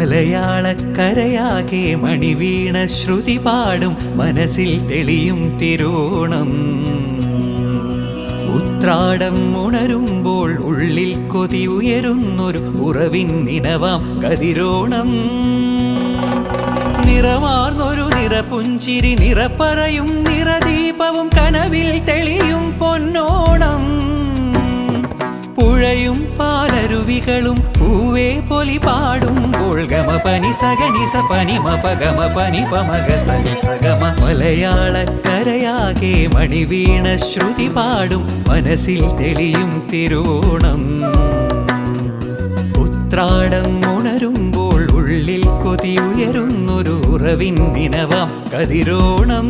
മലയാളക്കരയാകെ മണിവീണ ശ്രുതി പാടും മനസ്സിൽ തെളിയും തിരുവോണം. ഉത്രാടം ഉണരുമ്പോൾ ഉള്ളിൽ കൊതി ഉയരുന്നൊരു ഉറവിൻ നിനവാം കതിരോണം. നിറമാർന്നൊരു നിറപുഞ്ചിരി നിറപ്പറയും നിറദീപവും കനവിൽ തെളിയും പൊന്നോണം. പുഴയും പാലരുവികളും പൂവേ പൊലി പാടുമ്പോൾ ഗമ പനി സഗനി സ പനി മപ ഗമ പനി പമഗ സനി സഗമ. മലയാളക്കരയാകെ മണിവീണ ശ്രുതി പാടും മനസ്സിൽ തെളിയും തിരുവോണം. ഉത്രാടം ഉണരുമ്പോൾ ഉള്ളിൽ കൊതി ഉയരുന്നൊരു ഉറവിൻ നിനവാം കതിരോണം.